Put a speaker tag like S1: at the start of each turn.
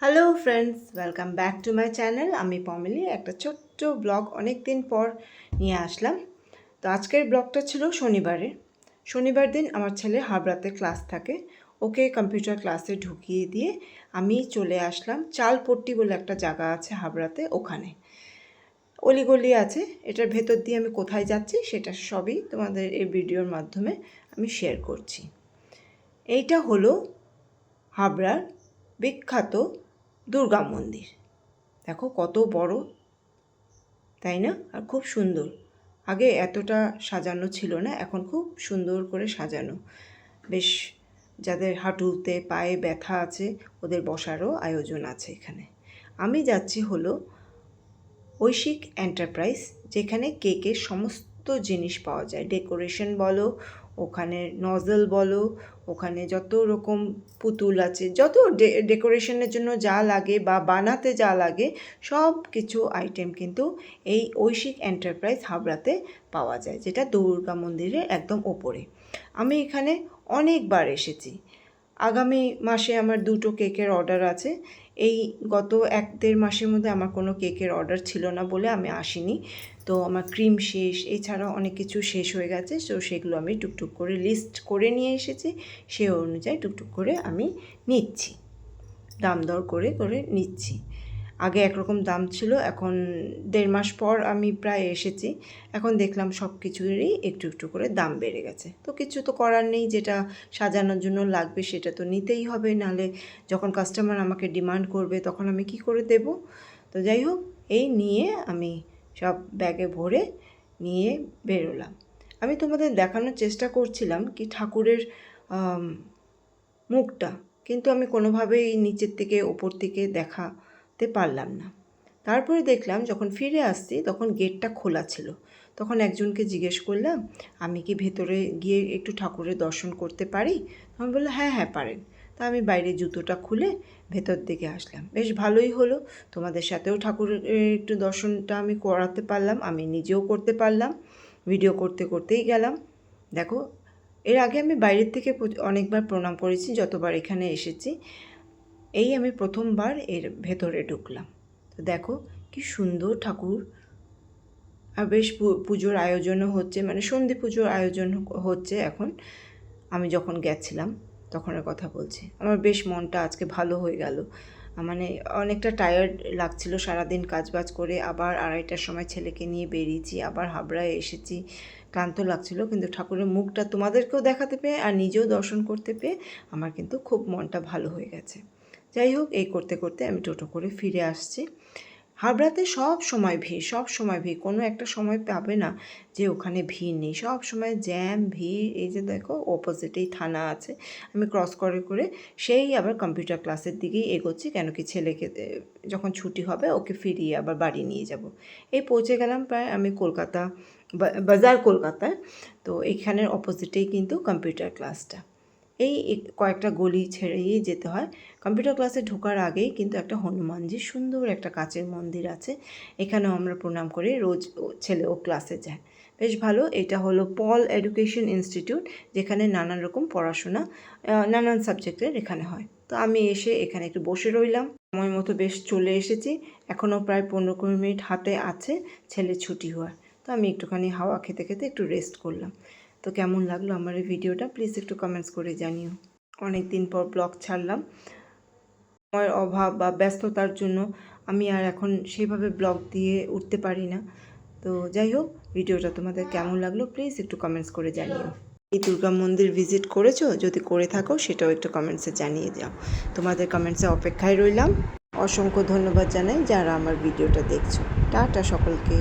S1: Hello friends, welcome back to my channel. আমি পমিলি একটা ছোট্ট ব্লগ অনেক দিন পর নিয়ে আসলাম। তো আজকের ব্লগটা ছিল শনিবার দিন আমার ছেলে হাবড়াতে ক্লাস থাকে, ওকে কম্পিউটার ক্লাসে ঢুকিয়ে দিয়ে আমি চলে আসলাম চালপট্টি বলে একটা জায়গা আছে হাবড়াতে, ওখানে অলিগলি আছে। এটার ভেতর দিয়ে আমি কোথায় যাচ্ছি সেটা সবই তোমাদের এই ভিডিওর মাধ্যমে আমি শেয়ার করছি। এইটা হলো হাবড়ার বিখ্যাত দুর্গা মন্দির। দেখো কত বড়, তাই না? আর খুব সুন্দর। আগে এতটা সাজানো ছিল না, এখন খুব সুন্দর করে সাজানো। বেশ, যাদের হাঁটুতে পায়ে ব্যথা আছে ওদের বসারও আয়োজন আছে এখানে। আমি যাচ্ছি হলো ঐশিক এন্টারপ্রাইজ, যেখানে কেকের সমস্ত জিনিস পাওয়া যায়। ডেকোরেশন বলো, ওখানে নজল বলো, ওখানে যত রকম পুতুল আছে, যত ডেকোরেশনের জন্য যা লাগে বা বানাতে যা লাগে সব কিছু আইটেম কিন্তু এই ঐশিক এন্টারপ্রাইজ হাবড়াতে পাওয়া যায়, যেটা দুর্গা মন্দিরের একদম ওপরে। আমি এখানে অনেকবার এসেছি। আগামী মাসে আমার 2টো কেকের অর্ডার আছে। এই গত 1-1.5 মাসের মধ্যে আমার কোনো কেকের অর্ডার ছিল না বলে আমি আসিনি। তো আমার ক্রিম শেষ, এছাড়াও অনেক কিছু শেষ হয়ে গেছে। তো সেগুলো আমি টুকটুক করে লিস্ট করে নিয়ে এসেছি, সে অনুযায়ী টুকটুক করে আমি নিচ্ছি, দাম দর করে করে নিচ্ছি। আগে একরকম দাম ছিল, এখন 1.5 মাস পর আমি প্রায় এসেছি, এখন দেখলাম সব কিছুরই একটু একটু করে দাম বেড়ে গেছে। তো কিছু তো করার নেই, যেটা সাজানোর জন্য লাগবে সেটা তো নিতেই হবে, নাহলে যখন কাস্টমার আমাকে ডিমান্ড করবে তখন আমি কি করে দেব। তো যাই হোক, এই নিয়ে আমি সব ব্যাগে ভরে নিয়ে বেরোলাম। আমি তোমাদের দেখানোর চেষ্টা করছিলাম কি ঠাকুরের মুখটা, কিন্তু আমি কোনোভাবেই নিচের থেকে ওপর থেকে দেখাতে পারলাম না। তারপরে দেখলাম যখন ফিরে আসছি তখন গেটটা খোলা ছিল। তখন একজনকে জিজ্ঞেস করলাম, আমি কি ভেতরে গিয়ে একটু ঠাকুরের দর্শন করতে পারি? আমি বললো হ্যাঁ হ্যাঁ পারেন। তা আমি বাইরে জুতোটা খুলে ভেতর দিকে আসলাম। বেশ ভালোই হলো, তোমাদের সাথেও ঠাকুরের একটু দর্শনটা আমি করাতে পারলাম, আমি নিজেও করতে পারলাম, ভিডিও করতে করতেই গেলাম। দেখো, এর আগে আমি বাইরের থেকে অনেকবার প্রণাম করেছি যতবার এখানে এসেছি, এই আমি প্রথমবার এর ভেতরে ঢুকলাম। তো দেখো কি সুন্দর ঠাকুর, আর বেশ পুজোর আয়োজনও হচ্ছে, মানে সন্ধি পুজোর আয়োজন হচ্ছে এখন। আমি যখন গেছিলাম তখনের কথা বলছি, আমার বেশ মনটা আজকে ভালো হয়ে গেল। মানে অনেকটা টায়ার্ড লাগছিল সারাদিন কাজবাজ করে, আবার 2:30টার সময় ছেলেকে নিয়ে বেরিয়েছি, আবার হাবড়ায় এসেছি, ক্লান্ত লাগছিল, কিন্তু ঠাকুরের মুখটা তোমাদেরকেও দেখাতে পেয়ে আর নিজেও দর্শন করতে পেয়ে আমার কিন্তু খুব মনটা ভালো হয়ে গেছে। যাই হোক, এই করতে করতে আমি টোটো করে ফিরে আসছি। হাবড়াতে সব সময় ভিড়, কোনো একটা সময় পাবে না যে ওখানে ভিড় নেই, সব সময় জ্যাম ভিড়। এই যে দেখো অপোজিটেই থানা আছে, আমি ক্রস করে করে সেই আবার কম্পিউটার ক্লাসের দিকেই এগোচ্ছি, কেন কি ছেলেকে যখন ছুটি হবে ওকে ফিরিয়ে আবার বাড়ি নিয়ে যাব। এই পৌঁছে গেলাম প্রায় আমি কলকাতা, বাজার কলকাতায়। তো এইখানের অপোজিটেই কিন্তু কম্পিউটার ক্লাসটা, এই কয়েকটা গলি ছেড়েই যেতে হয়। কম্পিউটার ক্লাসে ঢোকার আগেই কিন্তু একটা হনুমানজির সুন্দর একটা কাচের মন্দির আছে, এখানেও আমরা প্রণাম করে রোজ ছেলে ও ক্লাসে যায়। বেশ ভালো। এটা হলো পল এডুকেশন ইনস্টিটিউট, যেখানে নানান রকম পড়াশোনা নানান সাবজেক্টের এখানে হয়। তো আমি এসে এখানে একটু বসে রইলাম, সময় মতো বেশ চলে এসেছি। এখনও প্রায় 15-20 মিনিট হাতে আছে ছেলে ছুটি হওয়ার। তো আমি একটুখানি হাওয়া খেতে খেতে একটু রেস্ট করলাম। তো কেমন লাগলো আমার এই ভিডিওটা প্লিজ একটু কমেন্টস করে জানিও। অনেক দিন পর ব্লগ ছাড়লাম, সময়ের অভাব বা ব্যস্ততার জন্য আমি আর এখন সেইভাবে ব্লগ দিয়ে উঠতে পারি না। তো যাই হোক, ভিডিওটা তোমাদের কেমন লাগলো প্লিজ একটু কমেন্টস করে জানিও। এই দুর্গা মন্দির ভিজিট করেছো? যদি করে থাকো সেটাও একটু কমেন্টসে জানিয়ে যাও। তোমাদের কমেন্টসে অপেক্ষায় রইলাম। অসংখ্য ধন্যবাদ জানাই যারা আমার ভিডিওটা দেখছো। টাটা সকলকে।